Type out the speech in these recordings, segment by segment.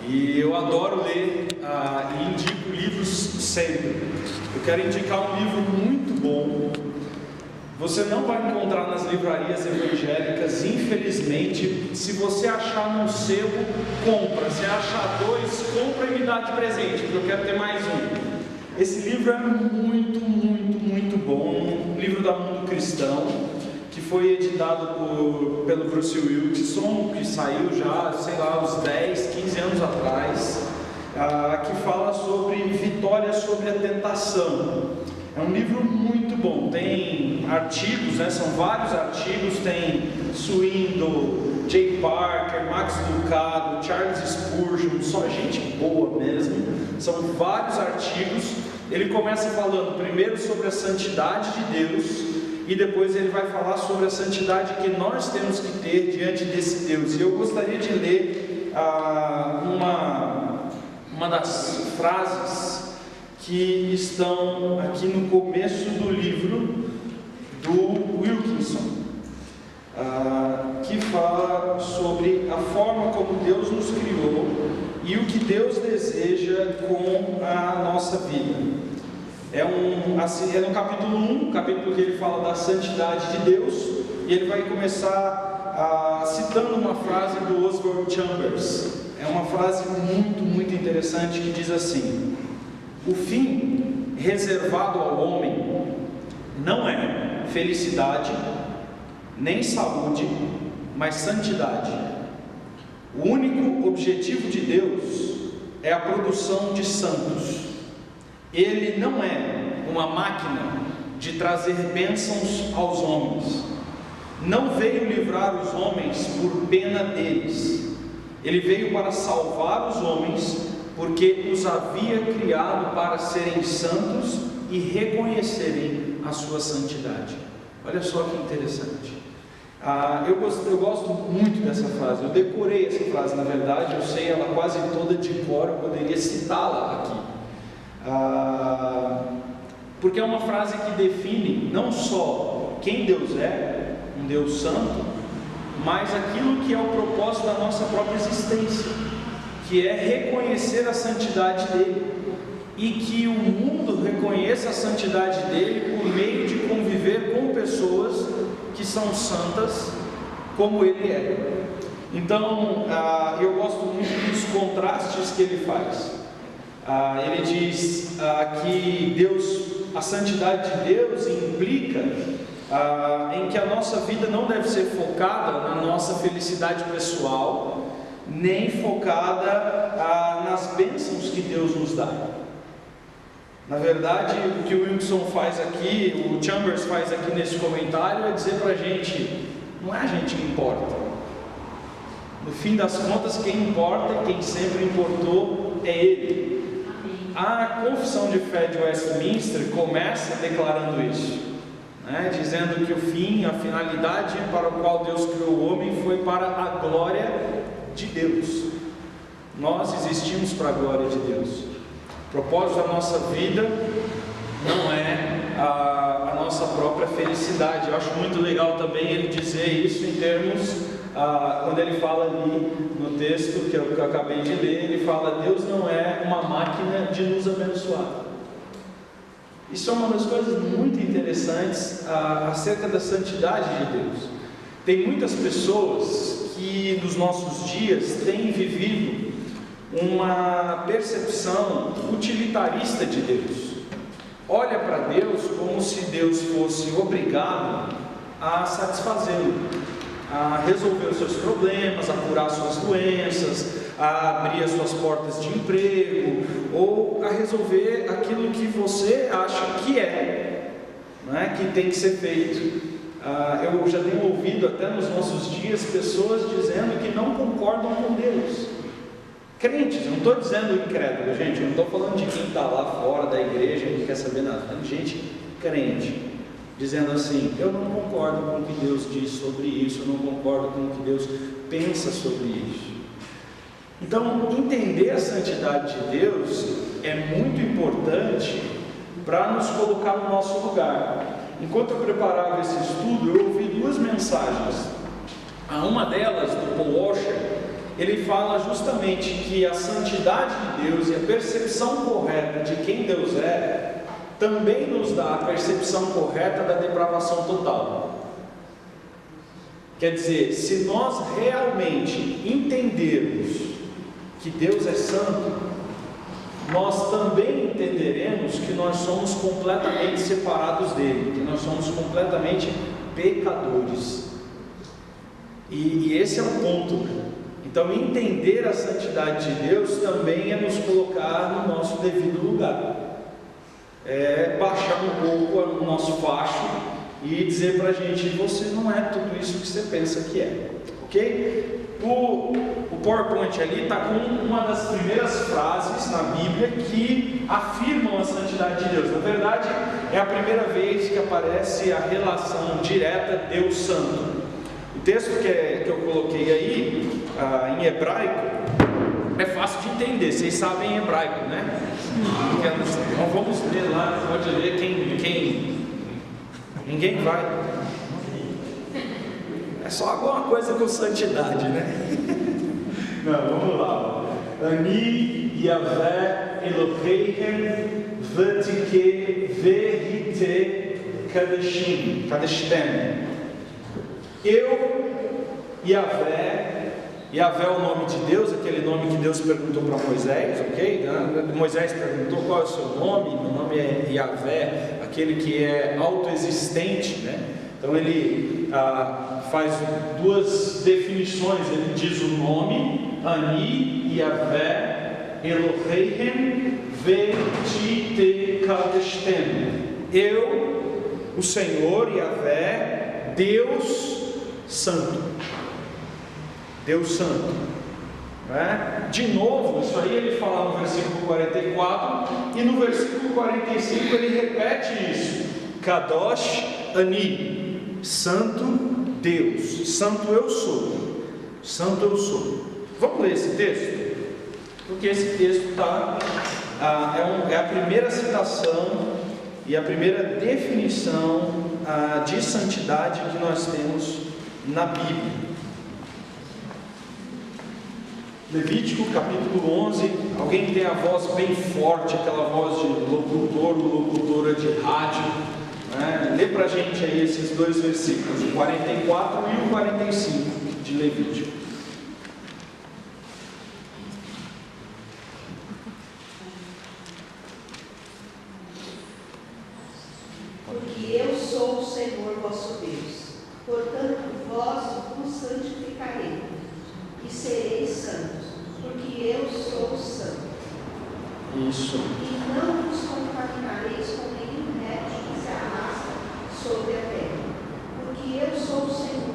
E eu adoro ler e indico livros sempre. Eu quero indicar um livro muito bom. Você não vai encontrar nas livrarias evangélicas, infelizmente. Se você achar num sebo, compra. Se achar dois, compra e me dá de presente, porque eu quero ter mais um. Esse livro é muito, muito, muito bom. Um livro da Mundo Cristão, que foi editado pelo Bruce Wilkinson, que saiu já, sei lá, uns 10, 15 anos atrás, que fala sobre vitória sobre a tentação. É um livro muito bom, tem artigos, né? São vários artigos, tem Swindoll, Jay Parker, Max Lucado, Charles Spurgeon, só gente boa mesmo, são vários artigos. Ele começa falando primeiro sobre a santidade de Deus, e depois ele vai falar sobre a santidade que nós temos que ter diante desse Deus. E eu gostaria de ler uma das frases que estão aqui no começo do livro do Wilkinson, que fala sobre a forma como Deus nos criou e o que Deus deseja com a nossa vida. É no capítulo 1, capítulo que ele fala da santidade de Deus, e ele vai começar citando uma frase do Oswald Chambers. É uma frase muito, muito interessante que diz assim: o fim reservado ao homem não é felicidade, nem saúde, mas santidade. O único objetivo de Deus é a produção de santos. Ele não é uma máquina de trazer bênçãos aos homens. Não veio livrar os homens por pena deles. Ele veio para salvar os homens, porque os havia criado para serem santos e reconhecerem a sua santidade. Olha só que interessante. Eu gosto muito dessa frase. Eu decorei essa frase, na verdade, eu sei ela quase toda de cor, eu poderia citá-la aqui. Porque é uma frase que define não só quem Deus é, um Deus santo, mas aquilo que é o propósito da nossa própria existência, que é reconhecer a santidade dele, e que o mundo reconheça a santidade dele por meio de conviver com pessoas que são santas como ele é. Então eu gosto muito dos contrastes que ele faz. Ele diz que a santidade de Deus implica em que a nossa vida não deve ser focada na nossa felicidade pessoal, nem focada nas bênçãos que Deus nos dá. Na verdade, o que o Wilkinson faz aqui, o Chambers faz aqui nesse comentário, é dizer para a gente: não é a gente que importa. No fim das contas, quem importa e quem sempre importou é Ele. A Confissão de Fé de Westminster começa declarando isso, né? Dizendo que o fim, a finalidade para o qual Deus criou o homem foi para a glória de Deus. Nós existimos para a glória de Deus. O propósito da nossa vida não é a nossa própria felicidade. Eu acho muito legal também ele dizer isso em termos, quando ele fala ali no texto que eu acabei de ler, ele fala: Deus não é uma máquina de nos abençoar. Isso é uma das coisas muito interessantes acerca da santidade de Deus. Tem muitas pessoas que nos nossos dias têm vivido uma percepção utilitarista de Deus. Olha para Deus como se Deus fosse obrigado a satisfazê-lo, a resolver os seus problemas, a curar suas doenças, a abrir as suas portas de emprego, ou a resolver aquilo que você acha que né, que tem que ser feito. Eu já tenho ouvido até nos nossos dias pessoas dizendo que não concordam com Deus. Crentes, eu não estou dizendo incrédulo, gente, eu não estou falando de quem está lá fora da igreja e não quer saber nada, tem gente crente, dizendo assim: eu não concordo com o que Deus diz sobre isso, eu não concordo com o que Deus pensa sobre isso. Então, entender a santidade de Deus é muito importante para nos colocar no nosso lugar. Enquanto eu preparava esse estudo, eu ouvi duas mensagens. Uma delas, do Paul Washer, ele fala justamente que a santidade de Deus e a percepção correta de quem Deus é, também nos dá a percepção correta da depravação total. Quer dizer, se nós realmente entendermos que Deus é santo, nós também entenderemos que nós somos completamente separados dele, que nós somos completamente pecadores. E esse é o ponto. Então, entender a santidade de Deus também é nos colocar no nosso devido lugar, é baixar um pouco o nosso facho e dizer para a gente: você não é tudo isso que você pensa que é, ok? O PowerPoint ali está com uma das primeiras frases na Bíblia que afirmam a santidade de Deus. Na verdade, é a primeira vez que aparece a relação direta Deus Santo. O texto que eu coloquei aí, em hebraico, é fácil de entender. Vocês sabem hebraico, né? Então vamos ler lá, pode ler quem ninguém vai. É só alguma coisa com santidade, né? Não, vamos lá. Ani Yahvé Eloheihem Vatike Verite Kadeshtem. Eu, Yahvé é o nome de Deus, aquele nome que Deus perguntou para Moisés, ok? Moisés perguntou qual é o seu nome. Meu nome é Yahvé, aquele que é autoexistente, né? Então ele faz duas definições. Ele diz o nome, Ani Yahvé Eloheihem Verite Kadeshtem. Eu, o Senhor Yahvé, Deus Santo. Deus Santo, né? De novo, isso aí ele fala no versículo 44, e no versículo 45 ele repete isso: Kadosh Ani, Santo Deus, Santo eu sou, Santo eu sou. Vamos ler esse texto? Porque esse texto é a primeira citação e a primeira definição de santidade que nós temos na Bíblia. Levítico capítulo 11. Alguém que tem a voz bem forte, aquela voz de locutor ou locutora de rádio, né? Lê para a gente aí esses dois versículos, o 44 e o 45 de Levítico. Porque eu sou o Senhor vosso Deus, portanto vós vos santificarei e sereis santos, porque eu sou santo. Isso. E não vos contaminareis com nenhum réptil que se arrasta sobre a terra, porque eu sou o Senhor,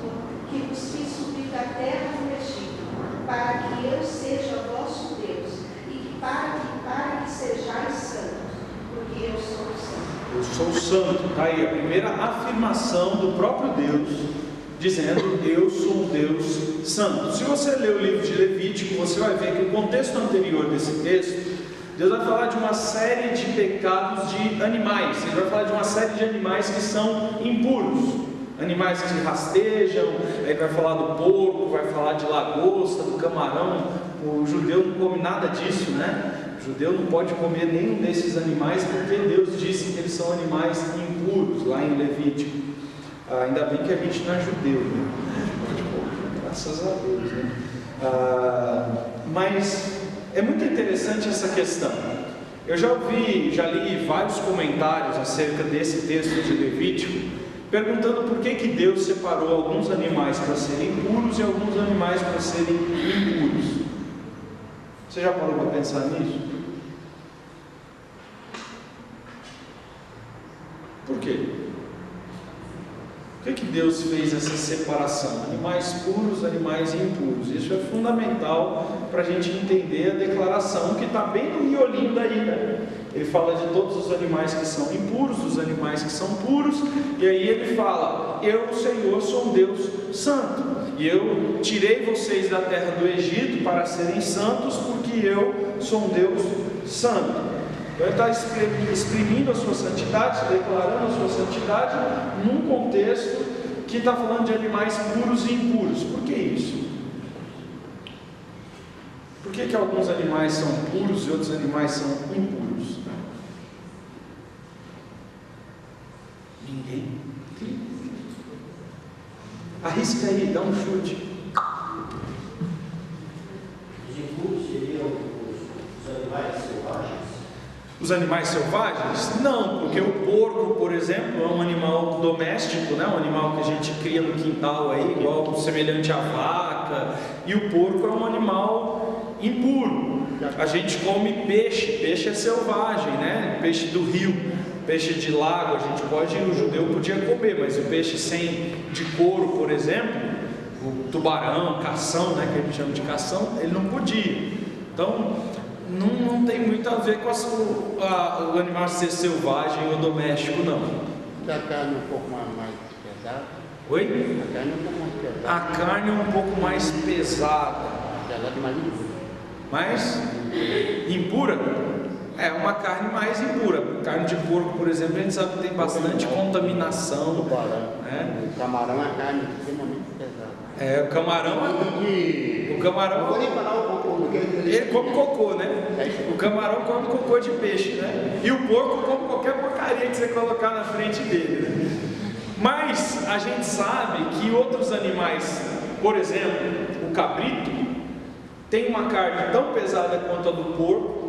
que vos fiz subir da terra do Egito, para que eu seja vosso Deus, e para que sejais santos, porque eu sou santo. Eu sou santo. Está aí a primeira afirmação do próprio Deus, dizendo: eu sou um Deus santo. Se você ler o livro de Levítico, você vai ver que o contexto anterior desse texto, Deus vai falar de uma série de pecados de animais. Ele vai falar de uma série de animais que são impuros, animais que rastejam. Aí vai falar do porco, vai falar de lagosta, do camarão. O judeu não come nada disso, né? O judeu não pode comer nenhum desses animais, porque Deus disse que eles são animais impuros, lá em Levítico. Ainda bem que a gente não é judeu, né? Graças a Deus, né? Mas é muito interessante essa questão. Eu já li vários comentários acerca desse texto de Levítico, perguntando por que Deus separou alguns animais para serem puros e alguns animais para serem impuros. Você já parou para pensar nisso? Por quê? Por que Deus fez essa separação? Animais puros, animais impuros. Isso é fundamental para a gente entender a declaração que está bem no miolinho daí, né? Ele fala de todos os animais que são impuros, dos animais que são puros, e aí ele fala: eu, o Senhor, sou um Deus santo, e eu tirei vocês da terra do Egito para serem santos, porque eu sou um Deus santo. Então ele está exprimindo a sua santidade, declarando a sua santidade num contexto que está falando de animais puros e impuros. Por que isso? Por que alguns animais são puros e outros animais são impuros? Ninguém. Arrisca aí, dá um chute. Os impuros seriam os animais selvagens? Os animais selvagens? Não, porque o porco, por exemplo, é um animal doméstico, né? Um animal que a gente cria no quintal aí, igual semelhante à vaca. E o porco é um animal impuro. A gente come peixe, peixe é selvagem, né? Peixe do rio, peixe de lago, a gente pode, o judeu podia comer, mas o peixe de couro, por exemplo, o tubarão, cação, né? Que a gente chama de cação, ele não podia. Então, não tem muito a ver com o animal ser selvagem ou doméstico, não. A carne um pouco mais pesada? Oi? A carne é um pouco mais pesada. A carne é um pouco mais pesada. Pesada, mais impura. Mais impura? É uma carne mais impura. Carne de porco, por exemplo, a gente sabe que tem bastante contaminação. Tubarão. Né? O camarão é carne extremamente pesada. O camarão O camarão. Não vou nem falar o cocô, Ele come cocô, né? O camarão come cocô de peixe, né? E o porco come qualquer porcaria que você colocar na frente dele, né? Mas a gente sabe que outros animais, por exemplo, o cabrito, tem uma carne tão pesada quanto a do porco,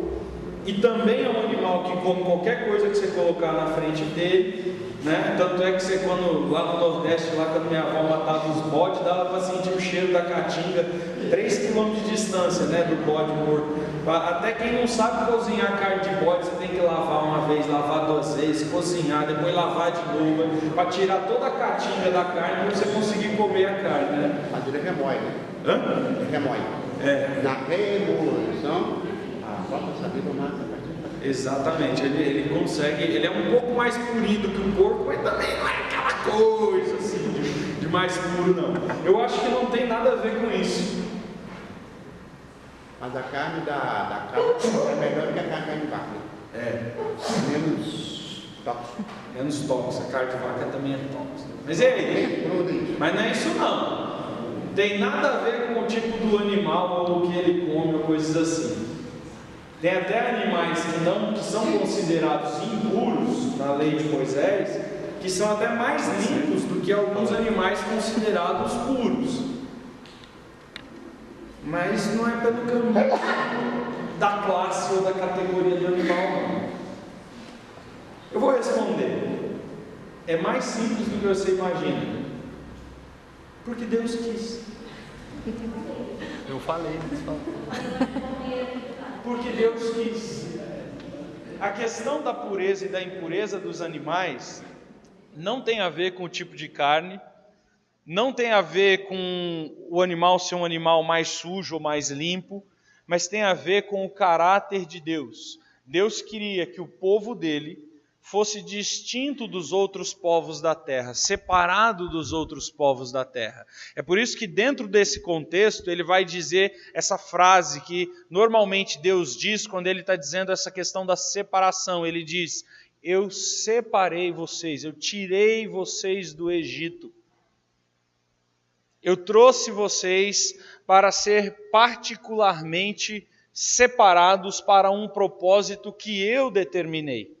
e também é um animal que come qualquer coisa que você colocar na frente dele, né? Tanto é que você, quando lá no Nordeste, lá quando minha avó matava os bodes, dava para sentir o cheiro da caatinga 3 km de distância, né, do bode morto. Até quem não sabe cozinhar carne de bode, você tem que lavar uma vez, lavar 2 vezes, cozinhar, depois lavar de novo, para tirar toda a caatinga da carne, para você conseguir comer a carne, né? Mas ele remói, né? Hã? Ele remói. Na remoção, a própria sabedoria mata. Exatamente, ele consegue, ele é um pouco mais purido que o porco, mas também não é aquela coisa assim de mais puro, não. Eu acho que não tem nada a ver com isso. Mas a carne da cabra é melhor que a carne de vaca. Menos tóxica. Menos tóxica, a carne de vaca também é tóxica. Mas e aí? Mas não é isso não. Tem nada a ver com o tipo do animal ou o que ele come ou coisas assim. Tem até animais que são considerados impuros na lei de Moisés, que são até mais limpos do que alguns animais considerados puros. Mas não é pelo caminho da classe ou da categoria do animal, não. Eu vou responder. É mais simples do que você imagina. Porque Deus quis. Eu falei, Porque Deus quis. A questão da pureza e da impureza dos animais não tem a ver com o tipo de carne, não tem a ver com o animal ser um animal mais sujo ou mais limpo, mas tem a ver com o caráter de Deus. Deus queria que o povo dele fosse distinto dos outros povos da terra, separado dos outros povos da terra. É por isso que dentro desse contexto ele vai dizer essa frase que normalmente Deus diz quando ele está dizendo essa questão da separação. Ele diz: eu separei vocês, eu tirei vocês do Egito. Eu trouxe vocês para ser particularmente separados para um propósito que eu determinei.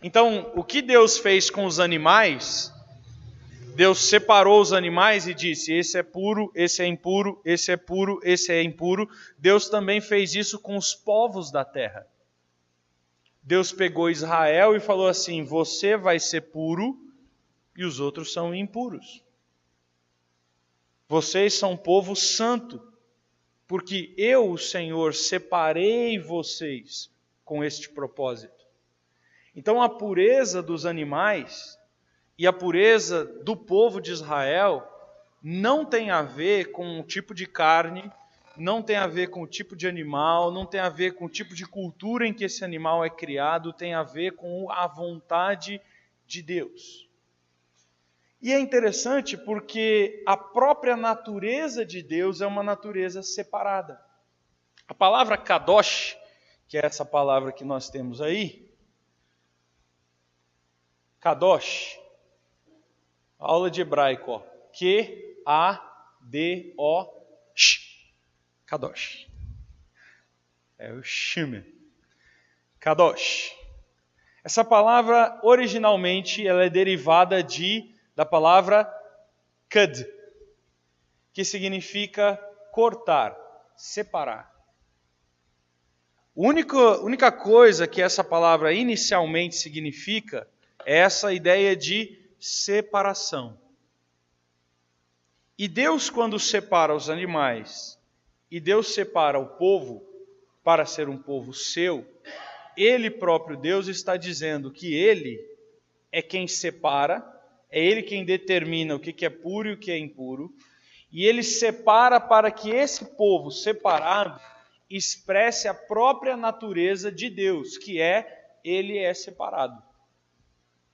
Então, o que Deus fez com os animais? Deus separou os animais e disse: esse é puro, esse é impuro, esse é puro, esse é impuro. Deus também fez isso com os povos da terra. Deus pegou Israel e falou assim: você vai ser puro e os outros são impuros. Vocês são povo santo, porque eu, o Senhor, separei vocês com este propósito. Então a pureza dos animais e a pureza do povo de Israel não tem a ver com o tipo de carne, não tem a ver com o tipo de animal, não tem a ver com o tipo de cultura em que esse animal é criado, tem a ver com a vontade de Deus. E é interessante porque a própria natureza de Deus é uma natureza separada. A palavra kadosh, que é essa palavra que nós temos aí, kadosh, aula de hebraico, Q-A-D-O-Sh, Kadosh. É o Sheme. Kadosh. Essa palavra, originalmente, ela é derivada da palavra kad, que significa cortar, separar. A única coisa que essa palavra inicialmente significa é essa ideia de separação. E Deus, quando separa os animais, e Deus separa o povo para ser um povo seu, Ele próprio, Deus, está dizendo que Ele é quem separa, é Ele quem determina o que é puro e o que é impuro, e Ele separa para que esse povo separado expresse a própria natureza de Deus, que é, Ele é separado.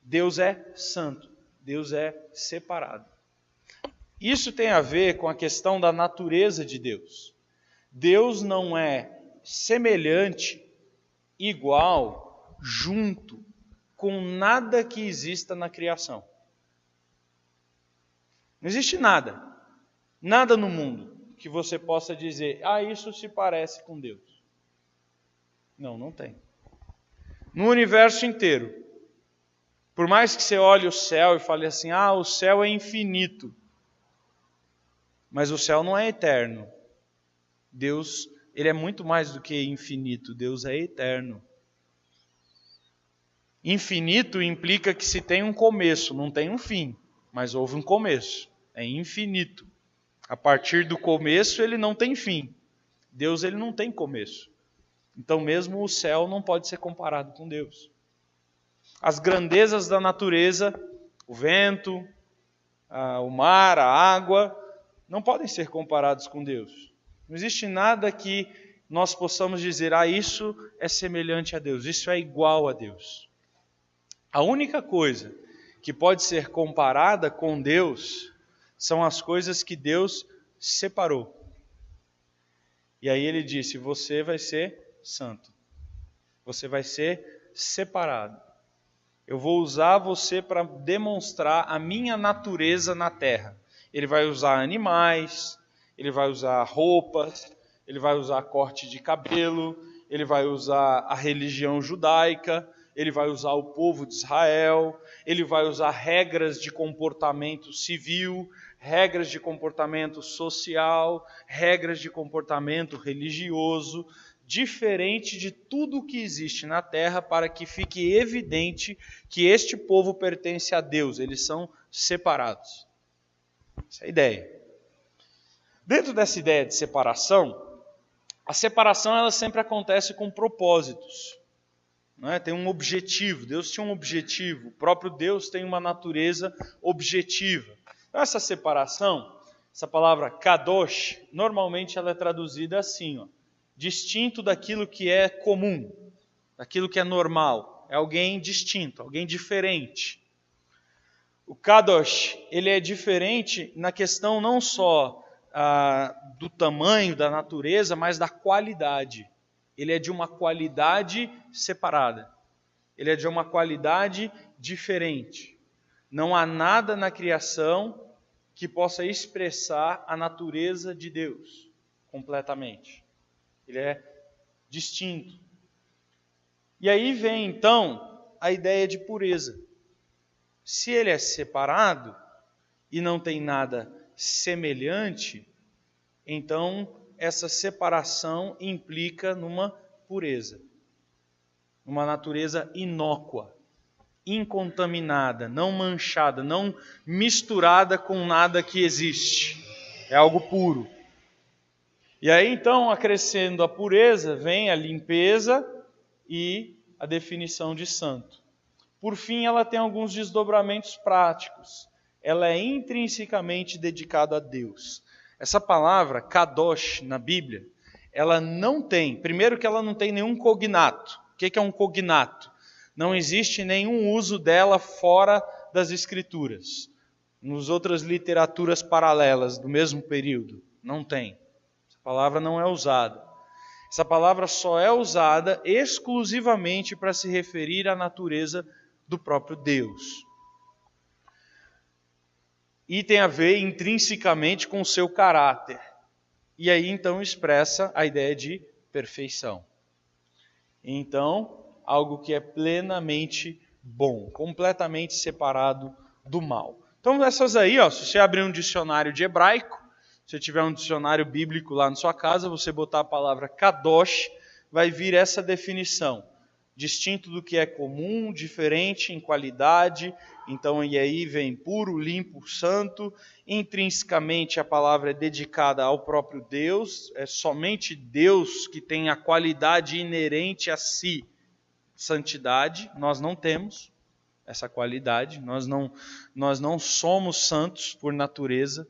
Deus é santo, Deus é separado. Isso tem a ver com a questão da natureza de Deus. Deus não é semelhante, igual, junto com nada que exista na criação. Não existe nada no mundo que você possa dizer, isso se parece com Deus. Não tem. No universo inteiro, por mais que você olhe o céu e fale assim, o céu é infinito, mas o céu não é eterno. Deus, Ele é muito mais do que infinito, Deus é eterno. Infinito implica que se tem um começo, não tem um fim, mas houve um começo, é infinito. A partir do começo ele não tem fim. Deus, ele não tem começo. Então mesmo o céu não pode ser comparado com Deus. As grandezas da natureza, o vento, o mar, a água, não podem ser comparados com Deus. Não existe nada que nós possamos dizer, isso é semelhante a Deus, isso é igual a Deus. A única coisa que pode ser comparada com Deus são as coisas que Deus separou. E aí ele disse, você vai ser santo. Você vai ser separado. Eu vou usar você para demonstrar a minha natureza na terra. Ele vai usar animais, ele vai usar roupas, ele vai usar corte de cabelo, ele vai usar a religião judaica, ele vai usar o povo de Israel, ele vai usar regras de comportamento civil, regras de comportamento social, regras de comportamento religioso, diferente de tudo o que existe na terra, para que fique evidente que este povo pertence a Deus, eles são separados. Essa é a ideia. Dentro dessa ideia de separação, a separação ela sempre acontece com propósitos. Não é? Tem um objetivo, Deus tinha um objetivo, o próprio Deus tem uma natureza objetiva. Então essa separação, essa palavra kadosh, normalmente ela é traduzida assim, distinto daquilo que é comum, daquilo que é normal, é alguém distinto, alguém diferente. O kadosh, ele é diferente na questão não só do tamanho, da natureza, mas da qualidade. Ele é de uma qualidade separada. Ele é de uma qualidade diferente. Não há nada na criação que possa expressar a natureza de Deus completamente. Ele é distinto. E aí vem então a ideia de pureza. Se ele é separado e não tem nada semelhante, então essa separação implica numa pureza, numa natureza inócua, incontaminada, não manchada, não misturada com nada que existe. É algo puro. E aí então, acrescendo a pureza, vem a limpeza e a definição de santo. Por fim, ela tem alguns desdobramentos práticos. Ela é intrinsecamente dedicada a Deus. Essa palavra, kadosh, na Bíblia, ela não tem, primeiro que ela não tem nenhum cognato. O que é um cognato? Não existe nenhum uso dela fora das Escrituras. Nas outras literaturas paralelas do mesmo período, não tem. Essa palavra não é usada. Essa palavra só é usada exclusivamente para se referir à natureza do próprio Deus. E tem a ver intrinsecamente com o seu caráter. E aí então expressa a ideia de perfeição. Então, algo que é plenamente bom, completamente separado do mal. Então essas aí, se você abrir um dicionário de hebraico, se você tiver um dicionário bíblico lá na sua casa, você botar a palavra kadosh, vai vir essa definição. Distinto do que é comum, diferente em qualidade. Então, e aí vem puro, limpo, santo. Intrinsecamente a palavra é dedicada ao próprio Deus. É somente Deus que tem a qualidade inerente a si, santidade. Nós não temos essa qualidade. Nós não somos santos por natureza.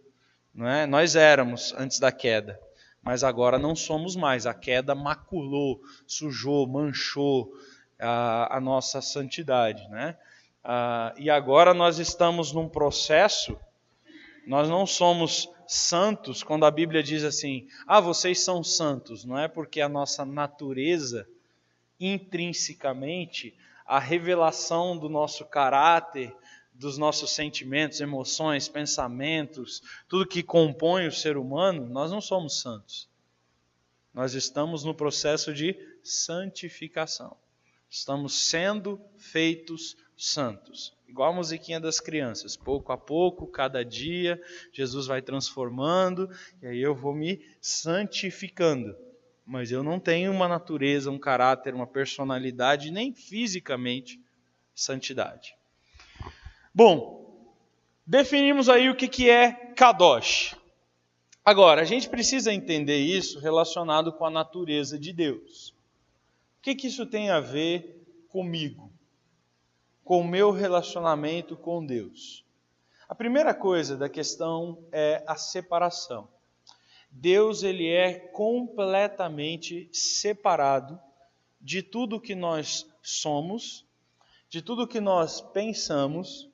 Não é? Nós éramos antes da queda, mas agora não somos mais. A queda maculou, sujou, manchou a nossa santidade, né? E agora nós estamos num processo, nós não somos santos quando a Bíblia diz assim, vocês são santos, não é porque a nossa natureza, intrinsecamente, a revelação do nosso caráter, dos nossos sentimentos, emoções, pensamentos, tudo que compõe o ser humano, nós não somos santos. Nós estamos no processo de santificação. Estamos sendo feitos santos. Igual a musiquinha das crianças. Pouco a pouco, cada dia, Jesus vai transformando, e aí eu vou me santificando. Mas eu não tenho uma natureza, um caráter, uma personalidade, nem fisicamente santidade. Bom, definimos aí o que é Kadosh. Agora, a gente precisa entender isso relacionado com a natureza de Deus. O que isso tem a ver comigo? Com o meu relacionamento com Deus? A primeira coisa da questão é a separação. Deus, ele é completamente separado de tudo que nós somos, de tudo que nós pensamos,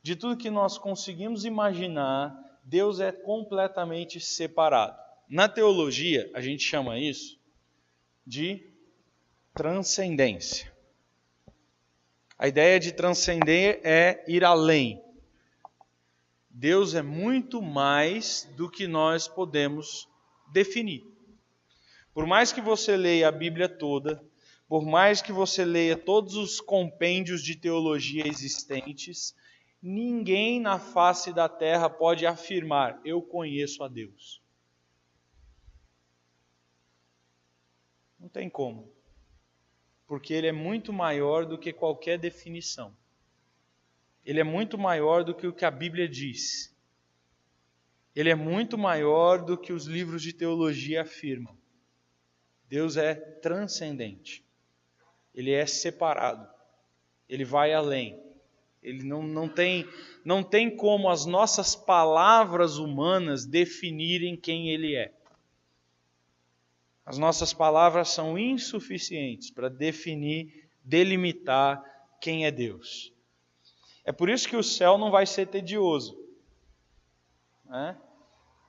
de tudo que nós conseguimos imaginar. Deus é completamente separado. Na teologia, a gente chama isso de transcendência. A ideia de transcender é ir além. Deus é muito mais do que nós podemos definir. Por mais que você leia a Bíblia toda, por mais que você leia todos os compêndios de teologia existentes, ninguém na face da terra pode afirmar, eu conheço a Deus. Não tem como. Porque Ele é muito maior do que qualquer definição. Ele é muito maior do que o que a Bíblia diz. Ele é muito maior do que os livros de teologia afirmam. Deus é transcendente. Ele é separado. Ele vai além. Ele não tem como as nossas palavras humanas definirem quem Ele é. As nossas palavras são insuficientes para definir, delimitar quem é Deus. É por isso que o céu não vai ser tedioso. Né?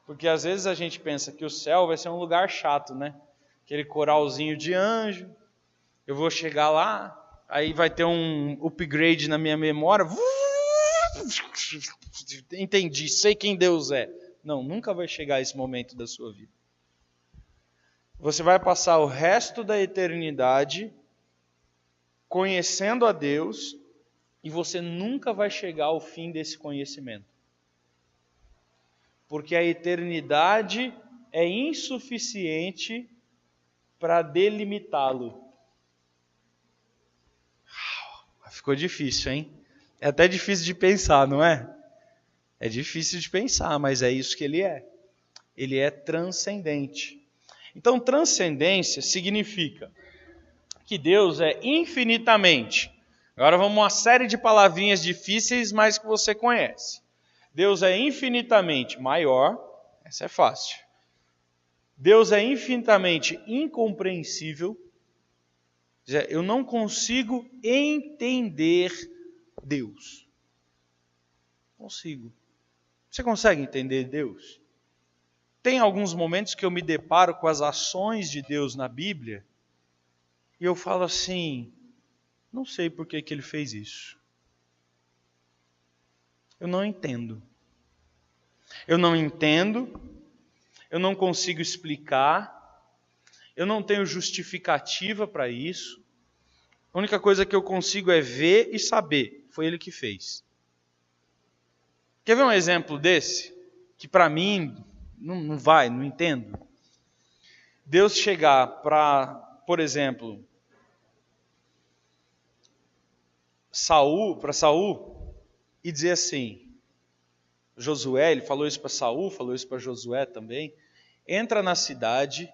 Porque às vezes a gente pensa que o céu vai ser um lugar chato, né? Aquele coralzinho de anjo. Eu vou chegar lá, aí vai ter um upgrade na minha memória. Entendi, sei quem Deus é. Não, nunca vai chegar esse momento da sua vida. Você vai passar o resto da eternidade conhecendo a Deus e você nunca vai chegar ao fim desse conhecimento. Porque a eternidade é insuficiente para delimitá-lo. Ficou difícil, hein? É até difícil de pensar, não é? É difícil de pensar, mas é isso que Ele é. Ele é transcendente. Então, transcendência significa que Deus é infinitamente. Agora vamos a uma série de palavrinhas difíceis, mas que você conhece. Deus é infinitamente maior, essa é fácil. Deus é infinitamente incompreensível. Eu não consigo entender Deus. Consigo. Você consegue entender Deus? Tem alguns momentos que eu me deparo com as ações de Deus na Bíblia e eu falo assim, não sei por que Ele fez isso. Eu não entendo. Eu não entendo eu não consigo explicar, eu não tenho justificativa para isso. A única coisa que eu consigo é ver e saber, foi Ele que fez. Quer ver um exemplo desse? Que para mim não vai, não entendo. Deus chegar para, por exemplo, para Saul e dizer assim, Josué, ele falou isso para Saul, falou isso para Josué também, entra na cidade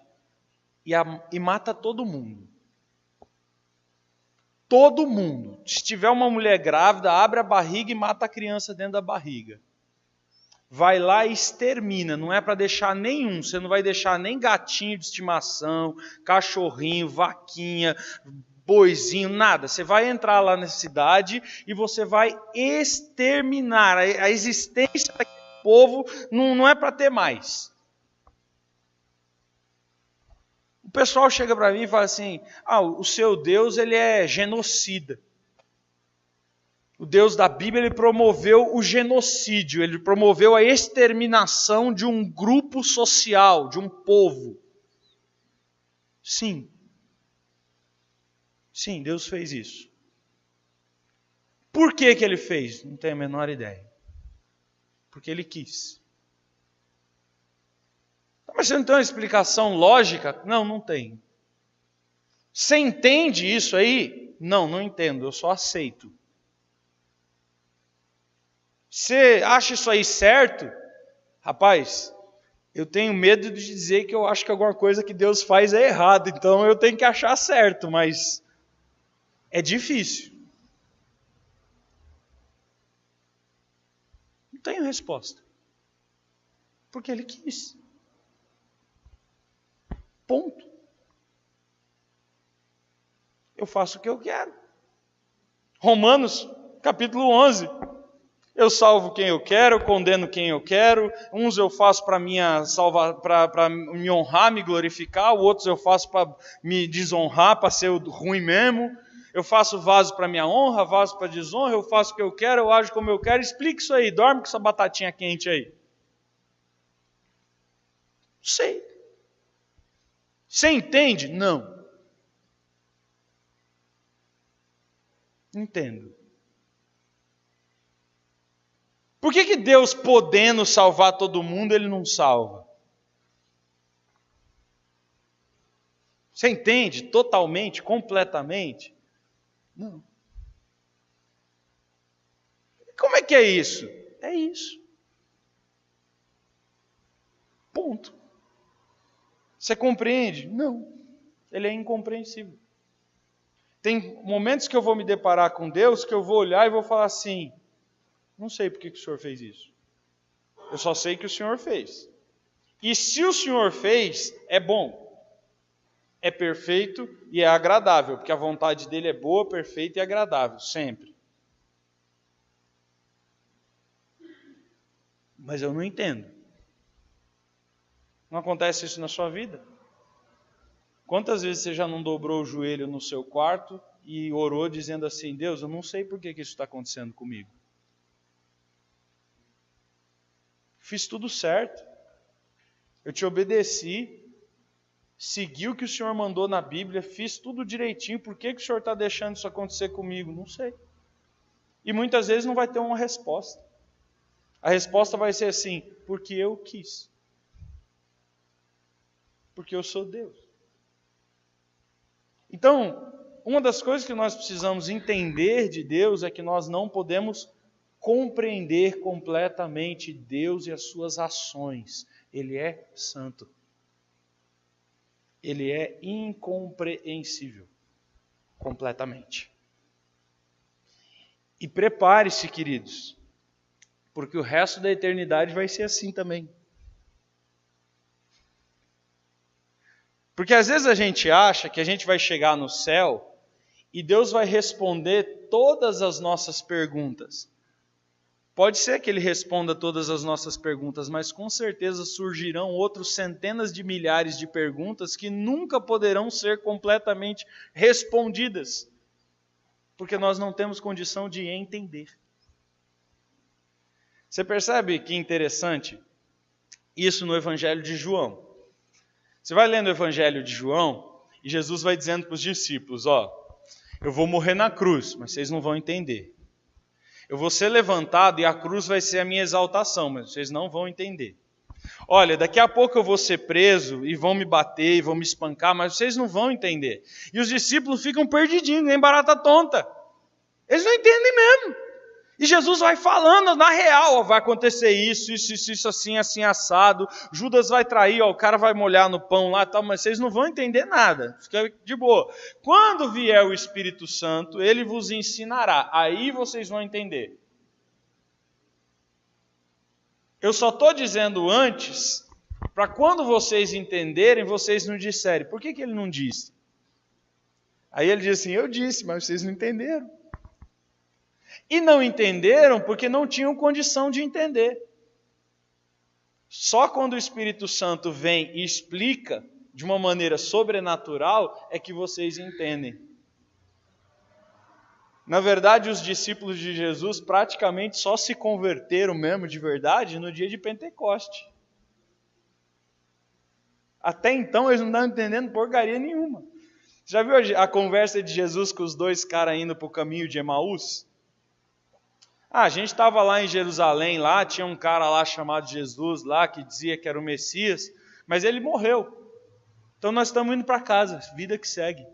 e mata todo mundo. Todo mundo. Se tiver uma mulher grávida, abre a barriga e mata a criança dentro da barriga. Vai lá e extermina, não é para deixar nenhum, você não vai deixar nem gatinho de estimação, cachorrinho, vaquinha, boizinho, nada. Você vai entrar lá na cidade e você vai exterminar. A existência daquele povo não é para ter mais. O pessoal chega para mim e fala assim, o seu Deus ele é genocida. O Deus da Bíblia ele promoveu o genocídio, ele promoveu a exterminação de um grupo social, de um povo. Sim. Sim, Deus fez isso. Por que ele fez? Não tenho a menor ideia. Porque Ele quis. Mas você não tem uma explicação lógica? Não tem. Você entende isso aí? Não entendo, eu só aceito. Você acha isso aí certo? Rapaz, eu tenho medo de dizer que eu acho que alguma coisa que Deus faz é errado, então eu tenho que achar certo, mas é difícil. Não tenho resposta. Porque Ele quis. Ponto. Eu faço o que eu quero. Romanos, capítulo 11. Eu salvo quem eu quero, eu condeno quem eu quero. Uns eu faço para me honrar, me glorificar. Outros eu faço para me desonrar, para ser o ruim mesmo. Eu faço vaso para minha honra, vaso para desonra. Eu faço o que eu quero, eu ajo como eu quero. Explique isso aí, dorme com essa batatinha quente aí. Não sei. Você entende? Não. Entendo. Por que Deus, podendo salvar todo mundo, Ele não salva? Você entende totalmente, completamente? Não. Como é que é isso? É isso. Ponto. Você compreende? Não. Ele é incompreensível. Tem momentos que eu vou me deparar com Deus que eu vou olhar e vou falar assim, não sei por que o Senhor fez isso. Eu só sei que o Senhor fez. E se o Senhor fez, é bom. É perfeito e é agradável, porque a vontade dele é boa, perfeita e agradável, sempre. Mas eu não entendo. Não acontece isso na sua vida? Quantas vezes você já não dobrou o joelho no seu quarto e orou dizendo assim, Deus, eu não sei por que isso está acontecendo comigo. Fiz tudo certo. Eu te obedeci. Segui o que o Senhor mandou na Bíblia. Fiz tudo direitinho. Por que o Senhor está deixando isso acontecer comigo? Não sei. E muitas vezes não vai ter uma resposta. A resposta vai ser assim, porque eu quis. Porque eu sou Deus. Então, uma das coisas que nós precisamos entender de Deus é que nós não podemos compreender completamente Deus e as suas ações. Ele é santo. Ele é incompreensível. Completamente. E prepare-se, queridos, porque o resto da eternidade vai ser assim também. Porque às vezes a gente acha que a gente vai chegar no céu e Deus vai responder todas as nossas perguntas. Pode ser que Ele responda todas as nossas perguntas, mas com certeza surgirão outros centenas de milhares de perguntas que nunca poderão ser completamente respondidas, porque nós não temos condição de entender. Você percebe que interessante? isso no Evangelho de João. Você vai lendo o Evangelho de João e Jesus vai dizendo para os discípulos, eu vou morrer na cruz, mas vocês não vão entender. Eu vou ser levantado e a cruz vai ser a minha exaltação, mas vocês não vão entender. Olha, daqui a pouco eu vou ser preso e vão me bater e vão me espancar, mas vocês não vão entender. E os discípulos ficam perdidinhos, nem barata tonta. Eles não entendem mesmo. E Jesus vai falando, na real, vai acontecer isso, assim, assim, assado. Judas vai trair, o cara vai molhar no pão lá, tal, mas vocês não vão entender nada. Fica de boa. Quando vier o Espírito Santo, ele vos ensinará. Aí vocês vão entender. Eu só estou dizendo antes, para quando vocês entenderem, vocês não disserem. Por que ele não disse? Aí ele diz assim, eu disse, mas vocês não entenderam. E não entenderam porque não tinham condição de entender. Só quando o Espírito Santo vem e explica de uma maneira sobrenatural é que vocês entendem. Na verdade, os discípulos de Jesus praticamente só se converteram mesmo de verdade no dia de Pentecoste. Até então eles não estavam entendendo porcaria nenhuma. Já viu a conversa de Jesus com os dois caras indo para o caminho de Emaús? A gente estava lá em Jerusalém, lá tinha um cara lá chamado Jesus, lá que dizia que era o Messias, mas ele morreu. Então nós estamos indo para casa, vida que segue.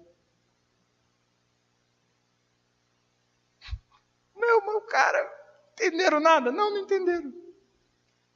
Meu cara, entenderam nada? Não entenderam.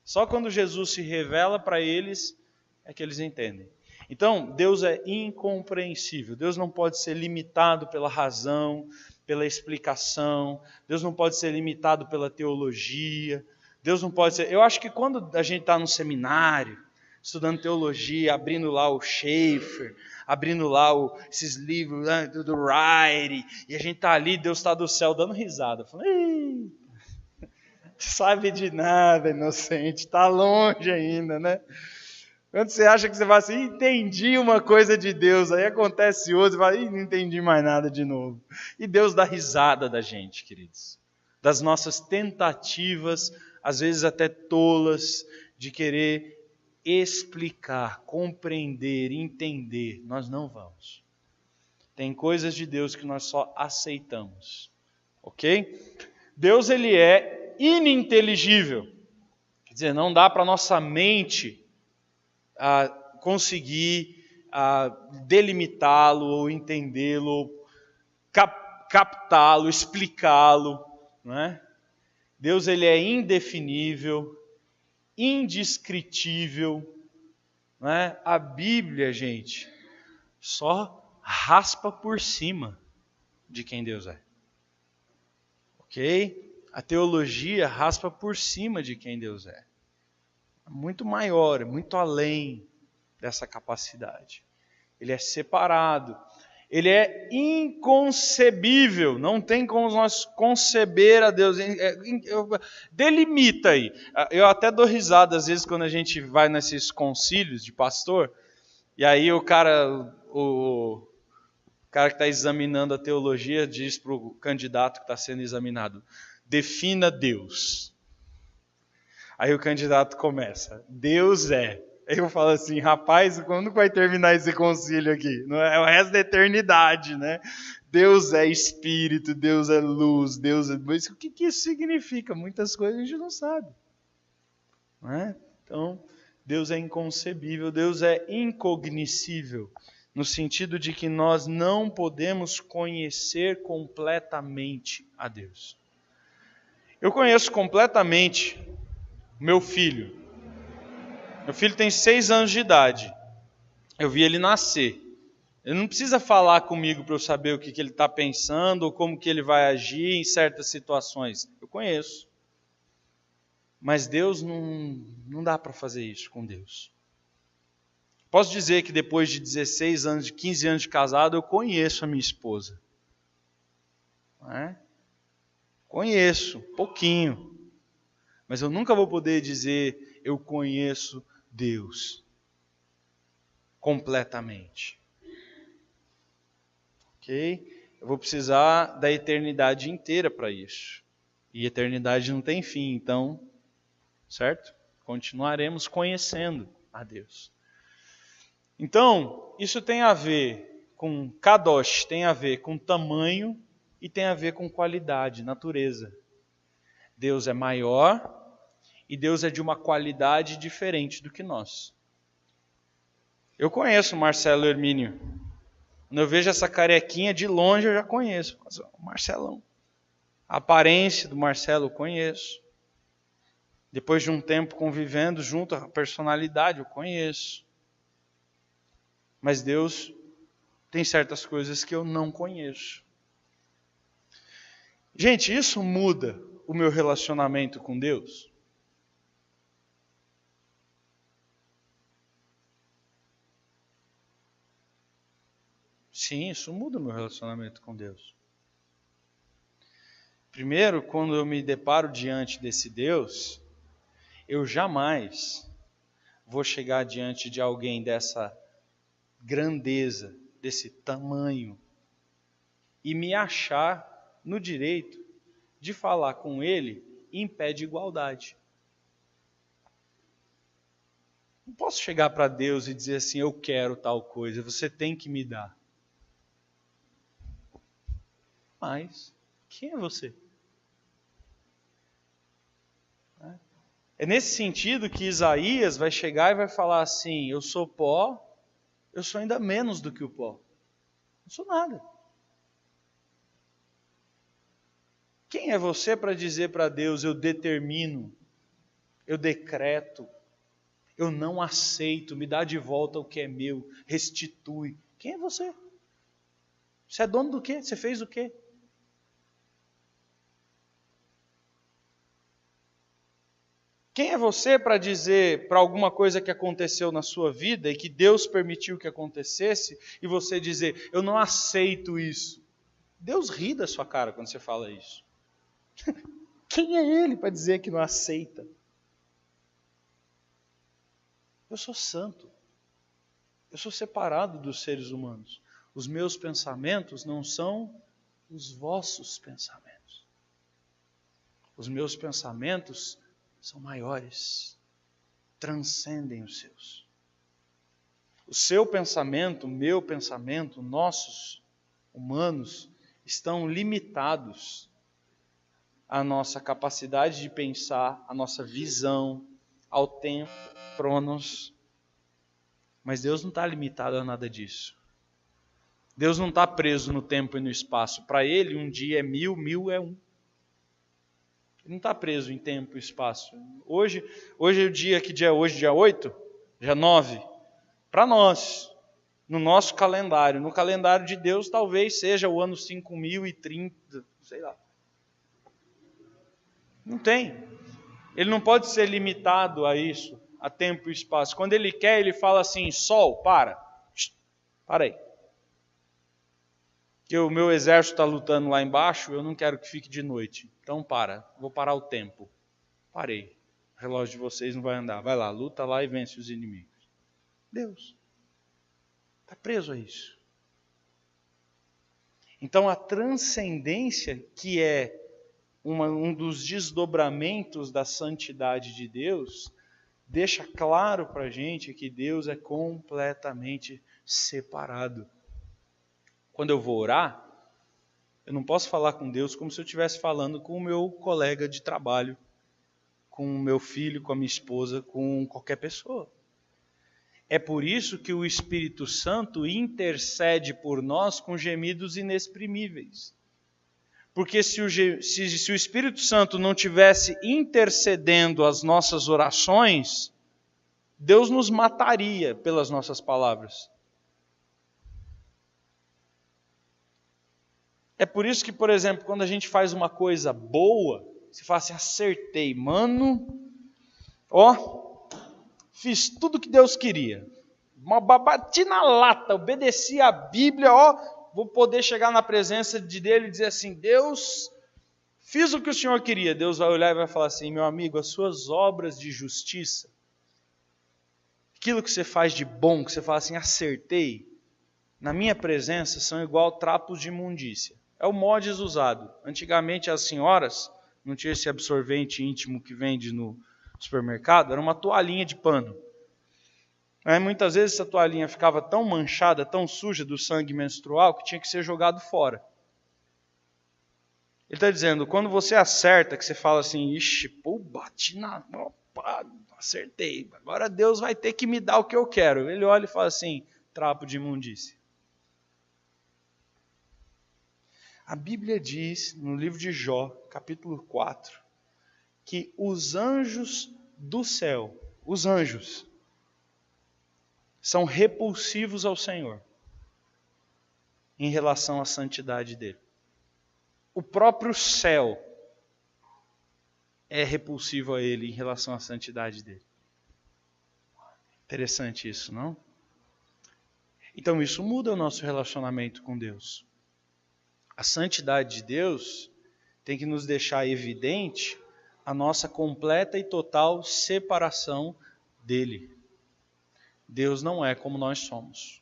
Só quando Jesus se revela para eles, é que eles entendem. Então, Deus é incompreensível. Deus não pode ser limitado pela razão, pela explicação. Deus não pode ser limitado pela teologia. Deus não pode ser... Eu acho que quando a gente está no seminário, estudando teologia, abrindo lá o Schaeffer, abrindo lá esses livros do Wright, e a gente está ali, Deus está do céu dando risada, falando, ei, sabe de nada, inocente, está longe ainda, né? Quando você acha que você vai assim, entendi uma coisa de Deus, aí acontece outra, você fala, não entendi mais nada de novo. E Deus dá risada da gente, queridos, das nossas tentativas, às vezes até tolas, de querer explicar, compreender, entender. Nós não vamos. Tem coisas de Deus que nós só aceitamos, ok? Deus, ele é ininteligível, quer dizer, não dá para nossa mente conseguir delimitá-lo, ou entendê-lo, ou captá-lo, explicá-lo, não é? Deus, ele é indefinível, indescritível, não é? A Bíblia, gente, só raspa por cima de quem Deus é, ok? A teologia raspa por cima de quem Deus é. Muito maior, muito além dessa capacidade. Ele é separado. Ele é inconcebível. Não tem como nós conceber a Deus. Delimita aí. Eu até dou risada às vezes quando a gente vai nesses concílios de pastor. E aí o cara que está examinando a teologia diz para o candidato que está sendo examinado: defina Deus. Aí o candidato começa, Deus é. Aí eu falo assim, rapaz, quando vai terminar esse concílio aqui? Não é o resto da eternidade, né? Deus é Espírito, Deus é luz, Deus é... Mas o que isso significa? Muitas coisas a gente não sabe. Não é? Então, Deus é inconcebível, Deus é incognoscível, no sentido de que nós não podemos conhecer completamente a Deus. Eu conheço completamente meu filho. Meu filho tem 6 anos de idade. Eu vi ele nascer. Ele não precisa falar comigo para eu saber o que ele está pensando ou como que ele vai agir em certas situações. Eu conheço. Mas Deus não dá para fazer isso com Deus. Posso dizer que depois de 16 anos, de 15 anos de casado, eu conheço a minha esposa. Não é? Conheço, pouquinho. Mas eu nunca vou poder dizer, eu conheço Deus completamente. Ok? Eu vou precisar da eternidade inteira para isso. E eternidade não tem fim, então, certo? continuaremos conhecendo a Deus. Então, isso tem a ver com kadosh, tem a ver com tamanho e tem a ver com qualidade, natureza. Deus é maior e Deus é de uma qualidade diferente do que nós. Eu conheço o Marcelo Hermínio. Quando eu vejo essa carequinha de longe, eu já conheço. O Marcelão. A aparência do Marcelo eu conheço. Depois de um tempo convivendo junto, a personalidade eu conheço. Mas Deus tem certas coisas que eu não conheço. Gente, isso muda o meu relacionamento com Deus? Sim, isso muda o meu relacionamento com Deus. Primeiro, quando eu me deparo diante desse Deus, eu jamais vou chegar diante de alguém dessa grandeza, desse tamanho, e me achar no direito de falar com ele em pé de igualdade. Não posso chegar para Deus e dizer assim, eu quero tal coisa, você tem que me dar. Mas, quem é você? É nesse sentido que Isaías vai chegar e vai falar assim, eu sou pó, eu sou ainda menos do que o pó. Não sou nada. Quem é você para dizer para Deus, eu determino, eu decreto, eu não aceito, me dá de volta o que é meu, restitui. Quem é você? Você é dono do quê? Você fez o quê? Quem é você para dizer para alguma coisa que aconteceu na sua vida e que Deus permitiu que acontecesse e você dizer, eu não aceito isso? Deus ri da sua cara quando você fala isso. Quem é Ele para dizer que não aceita? Eu sou santo. Eu sou separado dos seres humanos. Os meus pensamentos não são os vossos pensamentos. Os meus pensamentos são maiores, transcendem os seus. O seu pensamento, o meu pensamento, nossos humanos, estão limitados à nossa capacidade de pensar, à nossa visão, ao tempo, cronos. Mas Deus não está limitado a nada disso. Deus não está preso no tempo e no espaço. Para Ele, um dia é 1000, 1000 é 1. Ele não está preso em tempo e espaço. Hoje é o dia, que dia é hoje? Dia 8? Dia 9? Para nós, no nosso calendário. No calendário de Deus, talvez seja o ano 5030, sei lá. Não tem. Ele não pode ser limitado a isso, a tempo e espaço. Quando Ele quer, Ele fala assim, sol, para aí. Que o meu exército está lutando lá embaixo, eu não quero que fique de noite. Então vou parar o tempo. Parei. O relógio de vocês não vai andar. Vai lá, luta lá e vence os inimigos. Deus está preso a isso. Então a transcendência, que é um dos desdobramentos da santidade de Deus, deixa claro para a gente que Deus é completamente separado. Quando eu vou orar, eu não posso falar com Deus como se eu estivesse falando com o meu colega de trabalho, com o meu filho, com a minha esposa, com qualquer pessoa. É por isso que o Espírito Santo intercede por nós com gemidos inexprimíveis. Porque se o Espírito Santo não tivesse intercedendo as nossas orações, Deus nos mataria pelas nossas palavras. É por isso que, por exemplo, quando a gente faz uma coisa boa, você fala assim, acertei, mano, fiz tudo que Deus queria. Bati na lata, obedeci a Bíblia, vou poder chegar na presença dele e dizer assim, Deus, fiz o que o Senhor queria. Deus vai olhar e vai falar assim, meu amigo, as suas obras de justiça, aquilo que você faz de bom, que você fala assim, acertei, na minha presença são igual trapos de imundícia. É o mods usado. Antigamente as senhoras, não tinha esse absorvente íntimo que vende no supermercado era uma toalhinha de pano. Aí, muitas vezes essa toalhinha ficava tão manchada, tão suja do sangue menstrual, que tinha que ser jogado fora. Ele está dizendo, quando você acerta, que você fala assim, ixi, pô, bati na... Opa, acertei, agora Deus vai ter que me dar o que eu quero. Ele olha e fala assim, trapo de imundície. A Bíblia diz, no livro de Jó, capítulo 4, que os anjos do céu, os anjos, são repulsivos ao Senhor em relação à santidade dele. O próprio céu é repulsivo a ele em relação à santidade dele. Interessante isso, não? Então isso muda o nosso relacionamento com Deus. A santidade de Deus tem que nos deixar evidente a nossa completa e total separação dele. Deus não é como nós somos.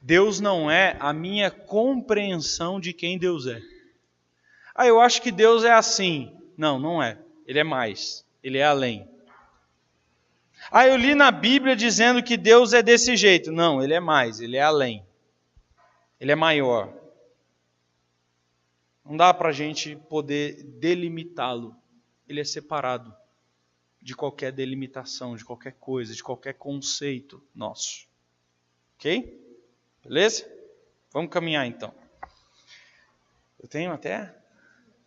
Deus não é a minha compreensão de quem Deus é. Ah, eu acho que Deus é assim. Não, não é. Ele é mais. Ele é além. Ah, eu li na Bíblia dizendo que Deus é desse jeito. Não, Ele é mais. Ele é além. Ele é maior. Não dá para a gente poder delimitá-lo. Ele é separado de qualquer delimitação, de qualquer coisa, de qualquer conceito nosso. Ok? Beleza? Vamos caminhar então. Eu tenho até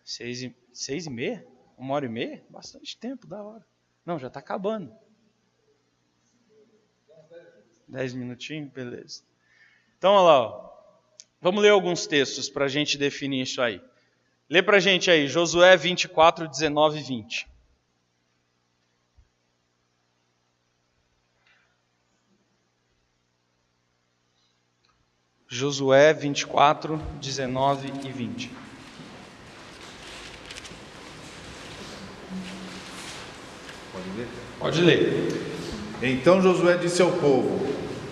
6h30? 1h30? Bastante tempo, da hora. Não, já está acabando. 10 minutinhos? Beleza. Então, olha lá. Ó. Vamos ler alguns textos para a gente definir isso aí. Lê para a gente aí, Josué 24, 19 e 20. Josué 24, 19 e 20. Pode ler? Pode ler. Então Josué disse ao povo: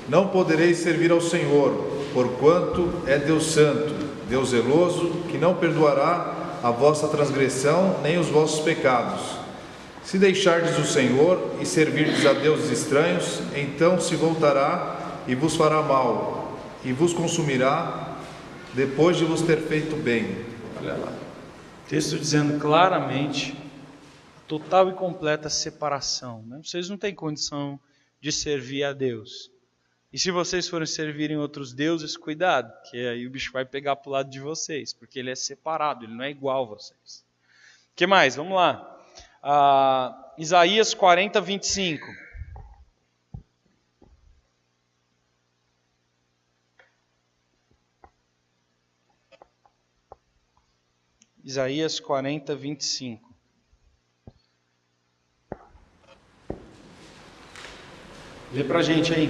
não podereis servir ao Senhor, porquanto é Deus santo, Deus zeloso, que não perdoará a vossa transgressão nem os vossos pecados. Se deixardes o Senhor e servirdes a deuses estranhos, então se voltará e vos fará mal, e vos consumirá, depois de vos ter feito bem. Olha lá. Texto dizendo claramente, total e completa separação. Né? Vocês não têm condição de servir a Deus. E se vocês forem servirem outros deuses, cuidado, que aí o bicho vai pegar para o lado de vocês, porque ele é separado, ele não é igual a vocês. O que mais? Vamos lá. Isaías 40, 25. Isaías 40, 25. Lê pra gente aí.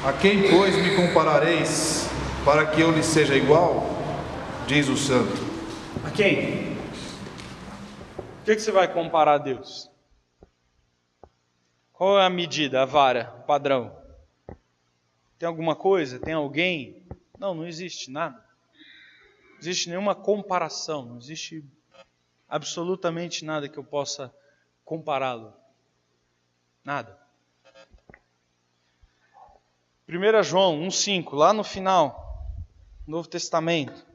A quem, pois, me comparareis, para que eu lhe seja igual? Diz o santo. A quem? O que você vai comparar a Deus? Qual é a medida, a vara, o padrão? Tem alguma coisa? Tem alguém? Não, não existe nada. Não existe nenhuma comparação, não existe absolutamente nada que eu possa compará-lo. Nada. 1 João 1,5, lá no final, Novo Testamento.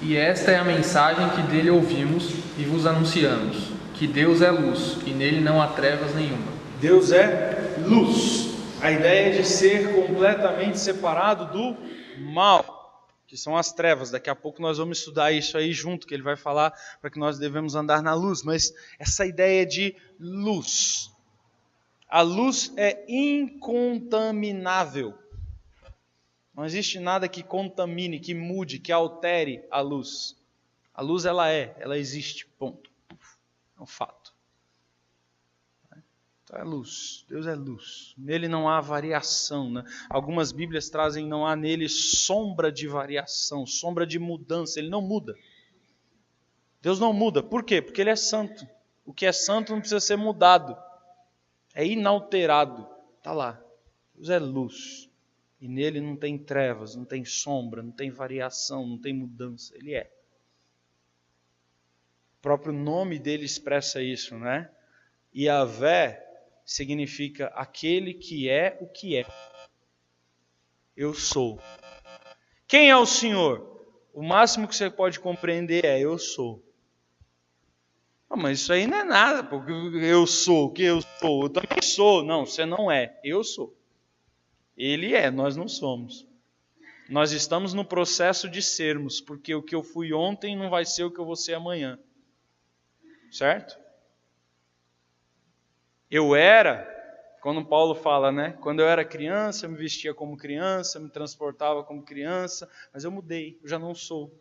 E esta é a mensagem que dele ouvimos e vos anunciamos, que Deus é luz e nele não há trevas nenhuma. Deus é luz. A ideia de ser completamente separado do mal, que são as trevas. Daqui a pouco nós vamos estudar isso aí junto, que ele vai falar para que nós devemos andar na luz. Mas essa ideia de luz. A luz é incontaminável. Não existe nada que contamine, que mude, que altere a luz. A luz ela existe, ponto. É um fato. Então é luz, Deus é luz. Nele não há variação. Né? Algumas Bíblias trazem não há nele sombra de variação, sombra de mudança. Ele não muda. Deus não muda. Por quê? Porque ele é santo. O que é santo não precisa ser mudado. É inalterado. Está lá. Deus é luz. E nele não tem trevas, não tem sombra, não tem variação, não tem mudança. Ele é. O próprio nome dele expressa isso, né? Yahvé significa aquele que é o que é. Eu sou. Quem é o Senhor? O máximo que você pode compreender é eu sou. Ah, mas isso aí não é nada, porque eu sou, o que eu sou? Eu também sou. Não, você não é. Eu sou. Ele é, nós não somos. Nós estamos no processo de sermos, porque o que eu fui ontem não vai ser o que eu vou ser amanhã. Certo? Eu era, quando Paulo fala, né? Quando eu era criança, eu me vestia como criança, me transportava como criança, mas eu mudei, eu já não sou.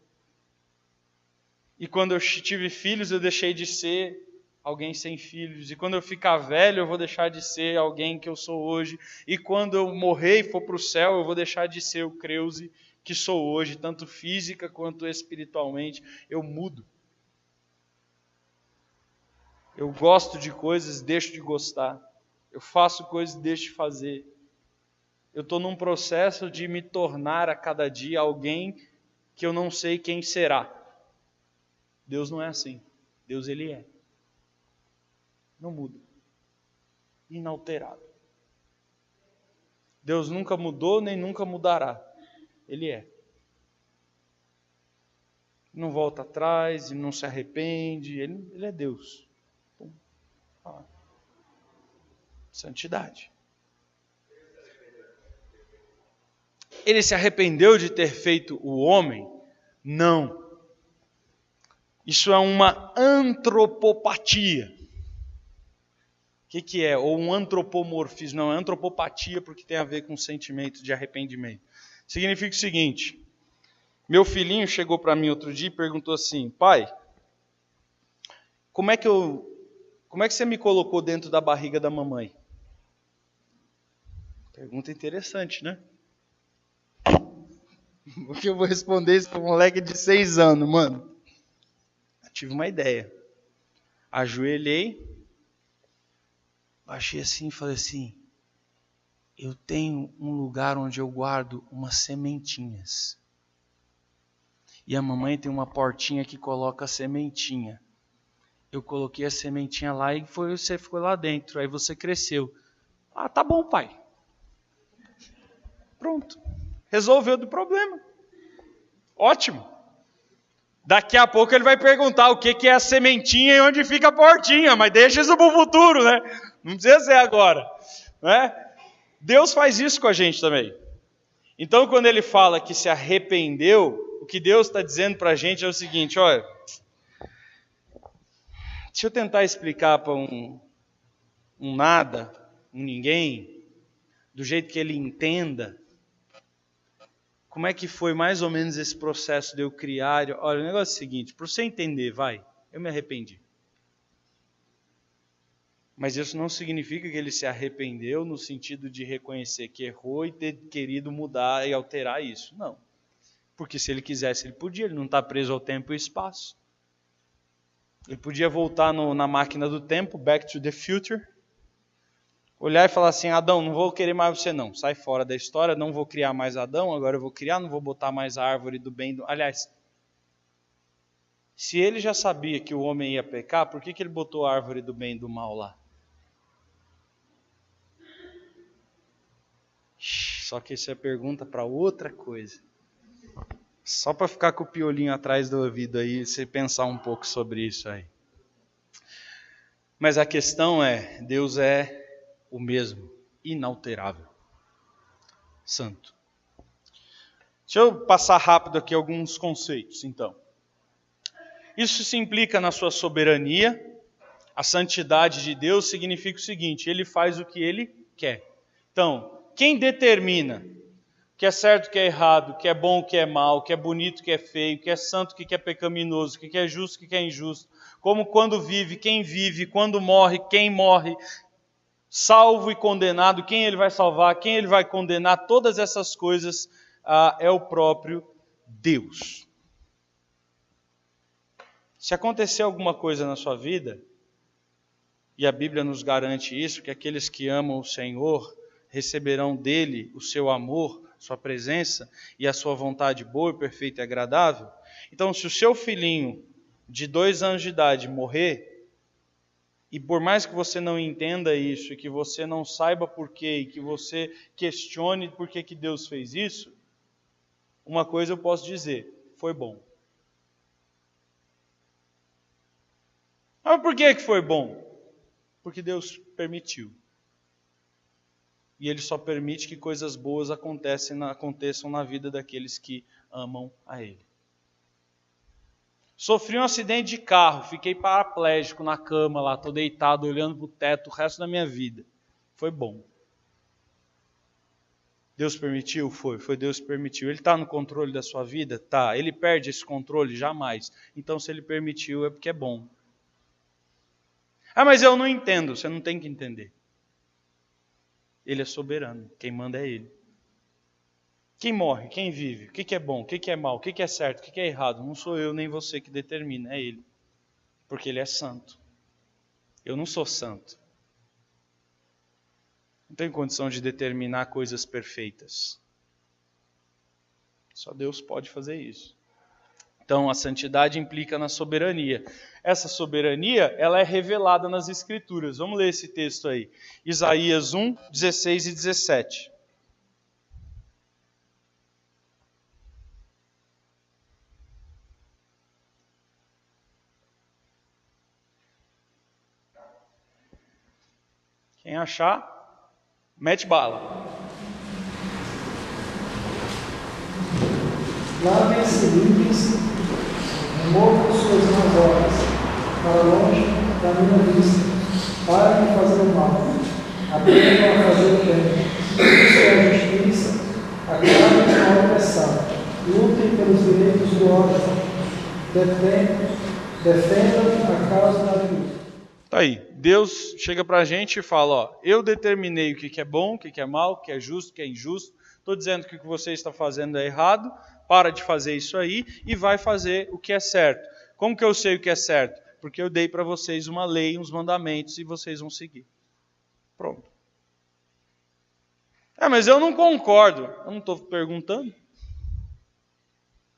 E quando eu tive filhos, eu deixei de ser alguém sem filhos. E quando eu ficar velho, eu vou deixar de ser alguém que eu sou hoje. E quando eu morrer e for para o céu, eu vou deixar de ser o Creuze que sou hoje, tanto física quanto espiritualmente. Eu mudo. Eu gosto de coisas, deixo de gostar. Eu faço coisas, deixo de fazer. Eu estou num processo de me tornar a cada dia alguém que eu não sei quem será. Deus não é assim. Deus, Ele é. Não muda. Inalterado. Deus nunca mudou, nem nunca mudará. Ele é. Não volta atrás, e não se arrepende. Ele é Deus. Santidade. Ele se arrependeu de ter feito o homem? Não. Isso é uma antropopatia. O que é? Ou um antropomorfismo. Não, é antropopatia porque tem a ver com sentimento de arrependimento. Significa o seguinte. Meu filhinho chegou para mim outro dia e perguntou assim: pai, como é que você me colocou dentro da barriga da mamãe? Pergunta interessante, né? O que eu vou responder isso para um moleque de 6 anos, mano? Eu tive uma ideia. Ajoelhei, baixei assim e falei assim: eu tenho um lugar onde eu guardo umas sementinhas. E a mamãe tem uma portinha que coloca a sementinha. Eu coloquei a sementinha lá e você ficou lá dentro. Aí você cresceu. Ah, tá bom, pai. Pronto. Resolveu do problema. Ótimo. Daqui a pouco ele vai perguntar o que é a sementinha e onde fica a portinha. Mas deixa isso para o futuro, né? Não precisa ser agora. Né? Deus faz isso com a gente também. Então, quando ele fala que se arrependeu, o que Deus está dizendo para a gente é o seguinte: olha, deixa eu tentar explicar para um nada, um ninguém, do jeito que ele entenda, como é que foi mais ou menos esse processo de eu criar. Olha, o negócio é o seguinte, para você entender, eu me arrependi. Mas isso não significa que ele se arrependeu no sentido de reconhecer que errou e ter querido mudar e alterar isso. Não. Porque se ele quisesse, ele podia. Ele não está preso ao tempo e espaço. Ele podia voltar na máquina do tempo, Back to the Future, olhar e falar assim: Adão, não vou querer mais você não. Sai fora da história, não vou criar mais Adão, agora eu vou criar, não vou botar mais a árvore do bem. Aliás, se ele já sabia que o homem ia pecar, por que ele botou a árvore do bem e do mal lá? Só que isso é pergunta para outra coisa. Só para ficar com o piolinho atrás do ouvido aí, você pensar um pouco sobre isso aí. Mas a questão é, Deus é o mesmo, inalterável, santo. Deixa eu passar rápido aqui alguns conceitos, então. Isso se implica na sua soberania. A santidade de Deus significa o seguinte: Ele faz o que Ele quer. Então, quem determina o que é certo, o que é errado, o que é bom, o que é mal, o que é bonito, o que é feio, o que é santo, o que é pecaminoso, o que é justo, o que é injusto, como quando vive, quem vive, quando morre, quem morre, salvo e condenado, quem Ele vai salvar, quem Ele vai condenar, todas essas coisas é o próprio Deus. Se acontecer alguma coisa na sua vida, E a Bíblia nos garante isso, que aqueles que amam o Senhor receberão dele o seu amor, sua presença e a sua vontade boa, e perfeita e agradável. Então, se o seu filhinho de 2 anos de idade morrer, e por mais que você não entenda isso, e que você não saiba por quê, e que você questione por que Deus fez isso, uma coisa eu posso dizer: foi bom. Mas por que foi bom? Porque Deus permitiu. E Ele só permite que coisas boas aconteçam na vida daqueles que amam a Ele. Sofri um acidente de carro, fiquei paraplégico na cama lá, estou deitado olhando para o teto o resto da minha vida. Foi bom. Deus permitiu? Foi Deus que permitiu. Ele está no controle da sua vida? Tá. Ele perde esse controle? Jamais. Então, se Ele permitiu, é porque é bom. Ah, mas eu não entendo. Você não tem que entender. Ele é soberano. Quem manda é Ele. Quem morre, quem vive, o que é bom, o que é mal, o que é certo, o que é errado, não sou eu nem você que determina, é Ele. Porque Ele é santo. Eu não sou santo. Não tenho condição de determinar coisas perfeitas. Só Deus pode fazer isso. Então, a santidade implica na soberania. Essa soberania, ela é revelada nas Escrituras. Vamos ler esse texto aí. Isaías 1, 16 e 17. Quem achar, mete bala. Lavem-se, limpem-se, removam suas más obras, para longe da minha vista, parem de fazer o mal, aprendam a fazer o bem, busquem a justiça, acabem com a opressão, lutem pelos direitos do órfão, defendam a causa da viúva. Tá aí, Deus chega pra gente e fala, ó, eu determinei o que é bom, o que é mal, o que é justo, o que é injusto, estou dizendo que o que você está fazendo é errado, para de fazer isso aí e vai fazer o que é certo. Como que eu sei o que é certo? Porque eu dei para vocês uma lei, uns mandamentos e vocês vão seguir. Pronto. Mas eu não concordo. Eu não estou perguntando.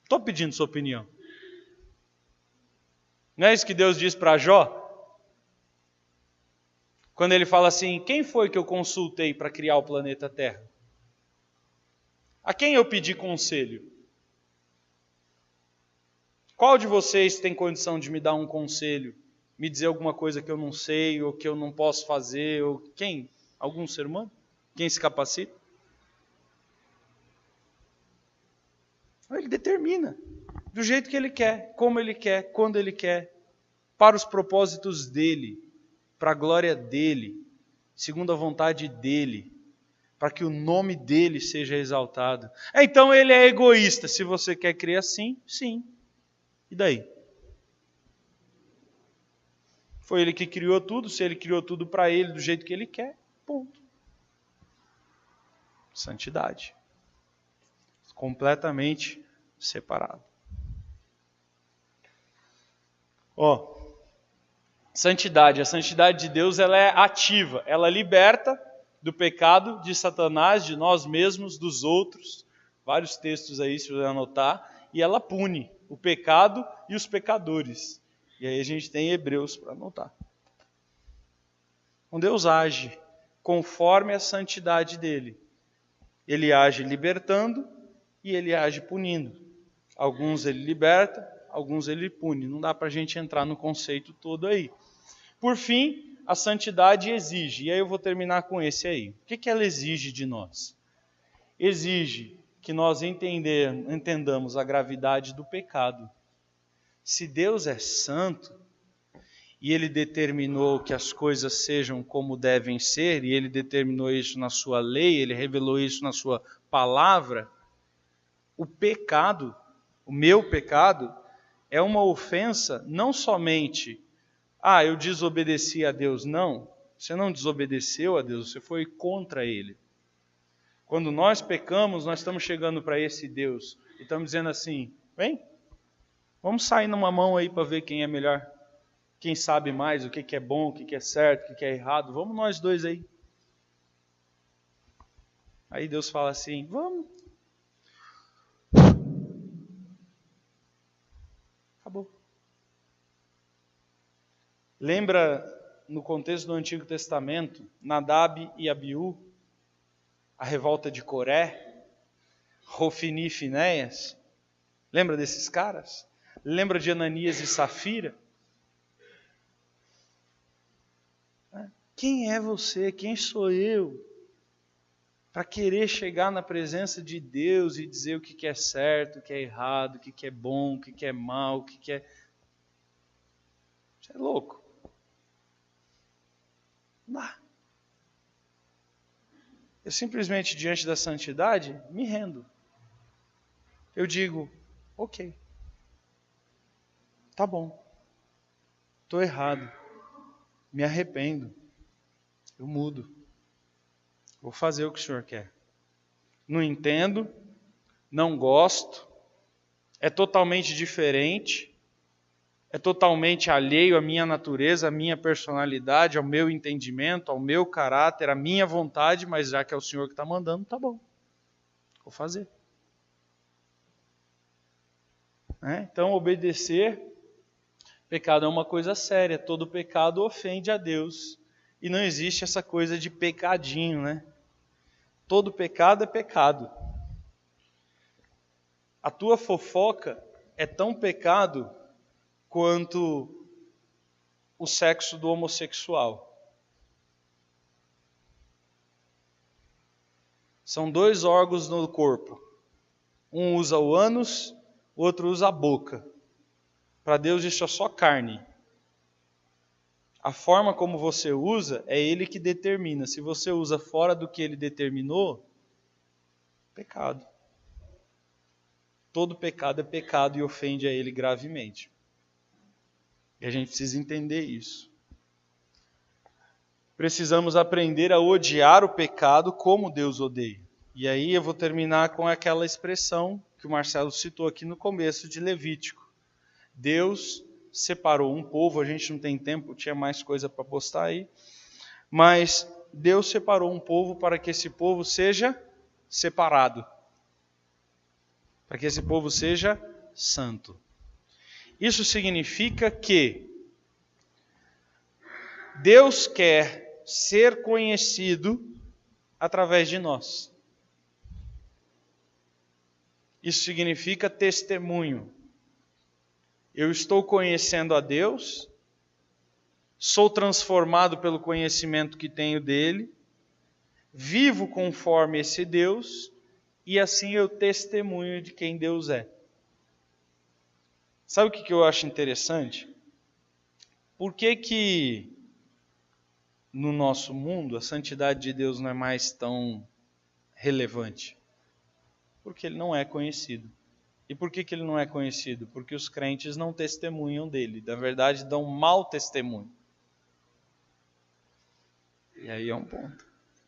Estou pedindo sua opinião. Não é isso que Deus diz para Jó? Quando ele fala assim, quem foi que eu consultei para criar o planeta Terra? A quem eu pedi conselho? Qual de vocês tem condição de me dar um conselho? Me dizer alguma coisa que eu não sei, ou que eu não posso fazer? Ou quem? Algum ser humano? Quem se capacita? Ele determina. Do jeito que Ele quer, como Ele quer, quando Ele quer. Para os propósitos dEle. Para a glória dEle. Segundo a vontade dEle. Para que o nome dEle seja exaltado. Então Ele é egoísta. Se você quer crer assim, sim. E daí? Foi Ele que criou tudo, se Ele criou tudo para Ele, do jeito que Ele quer, ponto. Santidade. Completamente separado. Santidade. A santidade de Deus, ela é ativa, ela liberta do pecado de Satanás, de nós mesmos, dos outros. Vários textos aí, se você anotar. E ela pune o pecado e os pecadores. E aí a gente tem Hebreus para anotar. Então Deus age conforme a santidade dele. Ele age libertando e ele age punindo. Alguns ele liberta, alguns ele pune. Não dá para a gente entrar no conceito todo aí. Por fim, a santidade exige. E aí eu vou terminar com esse aí. O que ela exige de nós? Exige que nós entendamos a gravidade do pecado. Se Deus é santo, e Ele determinou que as coisas sejam como devem ser, e Ele determinou isso na sua lei, Ele revelou isso na sua palavra, o pecado, o meu pecado, é uma ofensa não somente, eu desobedeci a Deus. Não, você não desobedeceu a Deus, você foi contra Ele. Quando nós pecamos, nós estamos chegando para esse Deus e estamos dizendo assim, vem, vamos sair numa mão aí para ver quem é melhor. quem sabe mais o que é bom, o que é certo, o que é errado. Vamos nós dois aí. Aí Deus fala assim, vamos. Acabou. Lembra, no contexto do Antigo Testamento, Nadab e Abiú, a revolta de Coré, Hofni e Finéias? Lembra desses caras? Lembra de Ananias e Safira? Quem é você? Quem sou eu? Para querer chegar na presença de Deus e dizer o que é certo, o que é errado, o que é bom, o que é mal, o que é... Você é louco. Não dá. Eu simplesmente, diante da santidade, me rendo. Eu digo, ok. Tá bom. Estou errado. Me arrependo. Eu mudo. Vou fazer o que o Senhor quer. Não entendo, não gosto, é totalmente diferente, é totalmente alheio à minha natureza, à minha personalidade, ao meu entendimento, ao meu caráter, à minha vontade, mas já que é o Senhor que está mandando, tá bom. Vou fazer. Então, obedecer, pecado é uma coisa séria, todo pecado ofende a Deus. E não existe essa coisa de pecadinho, né? Todo pecado é pecado. A tua fofoca é tão pecado quanto o sexo do homossexual. São dois órgãos no corpo. Um usa o ânus, o outro usa a boca. Para Deus isso é só carne. A forma como você usa é Ele que determina. Se você usa fora do que Ele determinou, pecado. Todo pecado é pecado e ofende a Ele gravemente. E a gente precisa entender isso. Precisamos aprender a odiar o pecado como Deus odeia. E aí eu vou terminar com aquela expressão que o Marcelo citou aqui no começo de Levítico. Deus separou um povo, a gente não tem tempo, tinha mais coisa para postar aí, mas Deus separou um povo para que esse povo seja separado, para que esse povo seja santo. Isso significa que Deus quer ser conhecido através de nós. Isso significa testemunho. Eu estou conhecendo a Deus, sou transformado pelo conhecimento que tenho dele, vivo conforme esse Deus, e assim eu testemunho de quem Deus é. Sabe o que eu acho interessante? Por que no nosso mundo a santidade de Deus não é mais tão relevante? Porque ele não é conhecido. E por que ele não é conhecido? Porque os crentes não testemunham dele. Na verdade, dão mau testemunho. E aí é um ponto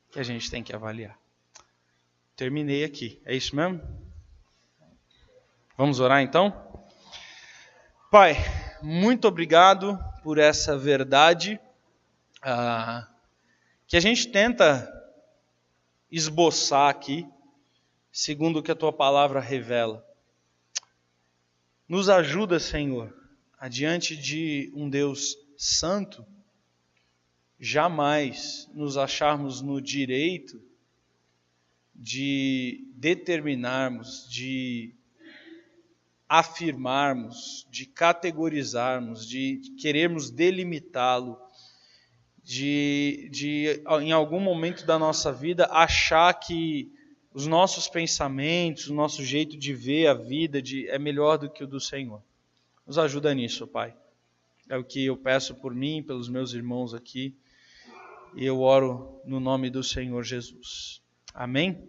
que a gente tem que avaliar. Terminei aqui. É isso mesmo? Vamos orar então? Pai, muito obrigado por essa verdade que a gente tenta esboçar aqui, segundo o que a Tua palavra revela. Nos ajuda, Senhor, diante de um Deus santo, jamais nos acharmos no direito de determinarmos, de afirmarmos, de categorizarmos, de querermos delimitá-lo, de em algum momento da nossa vida achar que os nossos pensamentos, o nosso jeito de ver a vida é melhor do que o do Senhor. Nos ajuda nisso, Pai. É o que eu peço por mim, pelos meus irmãos aqui. E eu oro no nome do Senhor Jesus. Amém?